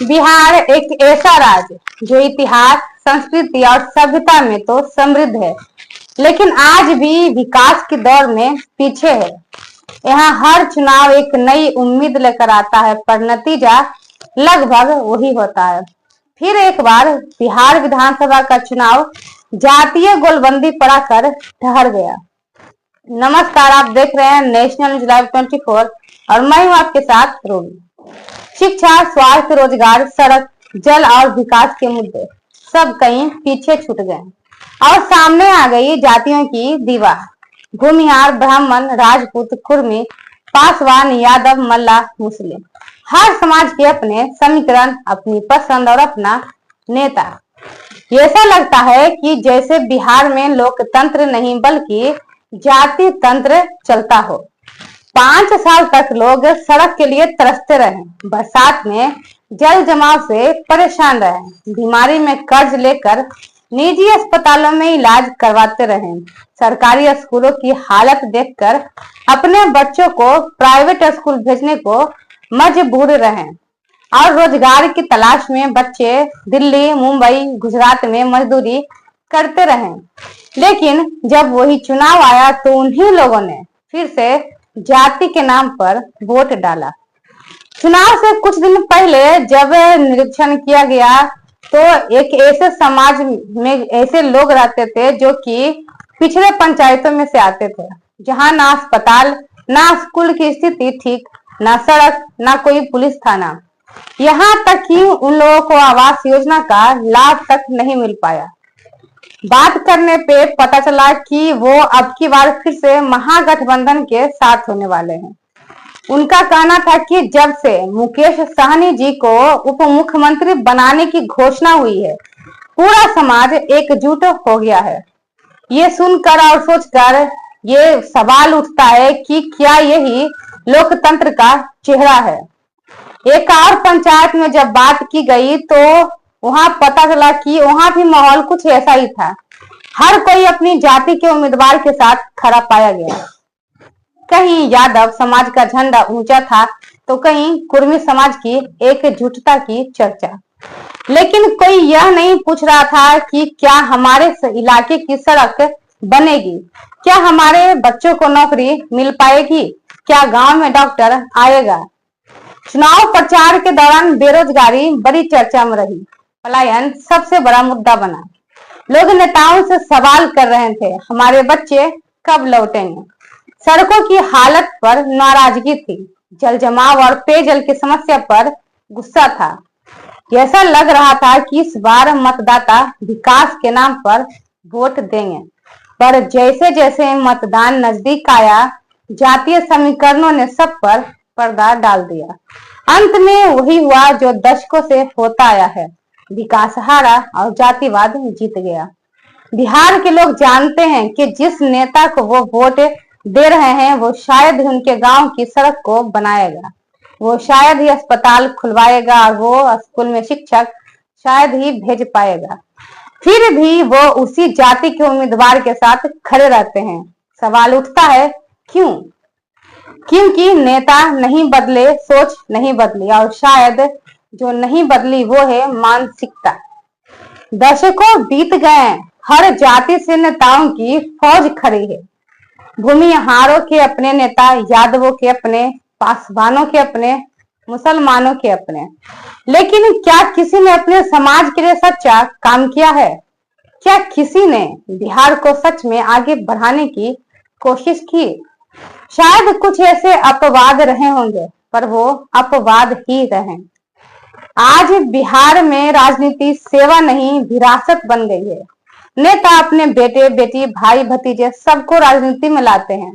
बिहार एक ऐसा राज्य जो इतिहास, संस्कृति और सभ्यता में तो समृद्ध है, लेकिन आज भी विकास के दौर में पीछे है। यहाँ हर चुनाव एक नई उम्मीद लेकर आता है, पर नतीजा लगभग वही होता है। फिर एक बार बिहार विधानसभा का चुनाव जातीय गोलबंदी पड़ाकर ठहर गया। नमस्कार, आप देख रहे हैं नेशनल न्यूज लाइव 24 और मैं हूं आपके साथ रूबी। शिक्षा, स्वास्थ्य, रोजगार, सड़क, जल और विकास के मुद्दे सब कहीं पीछे छूट गए और सामने आ गई जातियों की दीवार। भूमिहार, ब्राह्मण, राजपूत, कुर्मी, पासवान, यादव, मल्ला, मुस्लिम, हर समाज के अपने समीकरण, अपनी पसंद और अपना नेता। ऐसा लगता है कि जैसे बिहार में लोकतंत्र नहीं बल्कि जाति तंत्र चलता हो। 5 साल तक लोग सड़क के लिए तरसते रहे, बरसात में जल जमाव से परेशान रहे, बीमारी में कर्ज लेकर निजी अस्पतालों में इलाज करवाते रहे, सरकारी स्कूलों की हालत देखकर अपने बच्चों को प्राइवेट स्कूल भेजने को मजबूर रहे और रोजगार की तलाश में बच्चे दिल्ली, मुंबई, गुजरात में मजदूरी करते रहे। लेकिन जब वही चुनाव आया तो उन्हीं लोगों ने फिर से जाति के नाम पर वोट डाला। चुनाव से कुछ दिन पहले जब निरीक्षण किया गया तो एक ऐसे समाज में ऐसे लोग रहते थे जो कि पिछड़े पंचायतों में से आते थे, जहां ना अस्पताल, ना स्कूल की स्थिति ठीक, ना सड़क, ना कोई पुलिस थाना, यहाँ तक कि उन लोगों को आवास योजना का लाभ तक नहीं मिल पाया। बात करने पे पता चला कि वो अब की बार फिर से महागठबंधन के साथ होने वाले हैं। उनका कहना था कि जब से मुकेश सहनी जी को उप मुख्यमंत्री बनाने की घोषणा हुई है, पूरा समाज एकजुट हो गया है। ये सुनकर और सोचकर ये सवाल उठता है कि क्या यही लोकतंत्र का चेहरा है। एक और पंचायत में जब बात की गई तो वहां पता चला कि वहां भी माहौल कुछ ऐसा ही था। हर कोई अपनी जाति के उम्मीदवार के साथ खड़ा पाया गया। कहीं यादव समाज का झंडा ऊंचा था तो कहीं कुर्मी समाज की एकजुटता की चर्चा। लेकिन कोई यह नहीं पूछ रहा था कि क्या हमारे इलाके की सड़क बनेगी, क्या हमारे बच्चों को नौकरी मिल पाएगी, क्या गांव में डॉक्टर आएगा। चुनाव प्रचार के दौरान बेरोजगारी बड़ी चर्चा में रही, पलायन सबसे बड़ा मुद्दा बना। लोग नेताओं से सवाल कर रहे थे, हमारे बच्चे कब लौटेंगे। सड़कों की हालत पर नाराजगी थी, जल जमाव और पेयजल की समस्या पर गुस्सा था। ऐसा लग रहा था कि इस बार मतदाता विकास के नाम पर वोट देंगे, पर जैसे जैसे मतदान नजदीक आया, जातीय समीकरणों ने सब पर पर्दा डाल दिया। अंत में वही हुआ जो दशकों से होता आया है, विकास हारा और जातिवाद जीत गया। बिहार के लोग जानते हैं कि जिस नेता को वो वोट दे रहे हैं वो शायद ही उनके गांव की सड़क को बनाएगा, वो शायद ही अस्पताल खुलवाएगा और वो स्कूल में शिक्षक शायद ही भेज पाएगा। फिर भी वो उसी जाति के उम्मीदवार के साथ खड़े रहते हैं। सवाल उठता है क्यों? क्योंकि नेता नहीं बदले, सोच नहीं बदली और शायद जो नहीं बदली वो है मानसिकता। दशकों बीत गए, हर जाति से नेताओं की फौज खड़ी है। भूमिहारों के अपने नेता, यादवों के अपने, पासवानों के अपने, मुसलमानों के अपने। लेकिन क्या किसी ने अपने समाज के लिए सच्चा काम किया है? क्या किसी ने बिहार को सच में आगे बढ़ाने की कोशिश की? शायद कुछ ऐसे अपवाद रहे होंगे, पर वो अपवाद ही रहे। आज बिहार में राजनीति सेवा नहीं विरासत बन गई है। नेता अपने बेटे बेटी, भाई भतीजे सबको राजनीति में लाते हैं।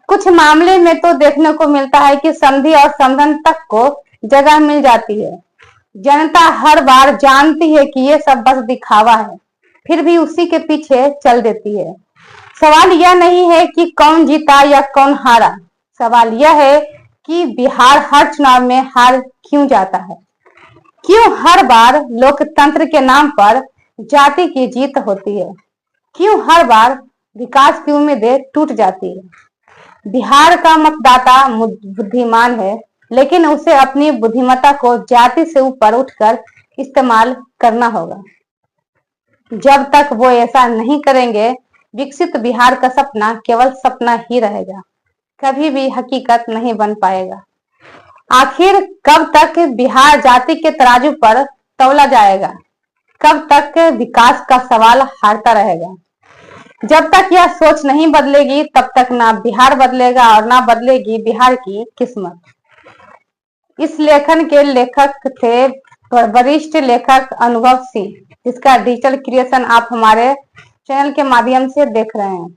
कुछ मामले में तो देखने को मिलता है कि संधि और समधन तक को जगह मिल जाती है। जनता हर बार जानती है कि ये सब बस दिखावा है, फिर भी उसी के पीछे चल देती है। सवाल यह नहीं है कि कौन जीता या कौन हारा, सवाल यह है कि बिहार हर चुनाव में हार क्यों जाता है। क्यों हर बार लोकतंत्र के नाम पर जाति की जीत होती है? क्यों हर बार विकास की उम्मीदें टूट जाती है? बिहार का मतदाता बुद्धिमान है, लेकिन उसे अपनी बुद्धिमत्ता को जाति से ऊपर उठकर इस्तेमाल करना होगा। जब तक वो ऐसा नहीं करेंगे, विकसित बिहार का सपना केवल सपना ही रहेगा, कभी भी हकीकत नहीं बन पाएगा। आखिर कब तक बिहार जाति के तराजू पर तौला जाएगा? कब तक विकास का सवाल हारता रहेगा? जब तक यह सोच नहीं बदलेगी, तब तक ना बिहार बदलेगा और ना बदलेगी बिहार की किस्मत। इस लेखन के लेखक थे वरिष्ठ लेखक अनुभव सिंह, जिसका डिजिटल क्रिएशन आप हमारे चैनल के माध्यम से देख रहे हैं।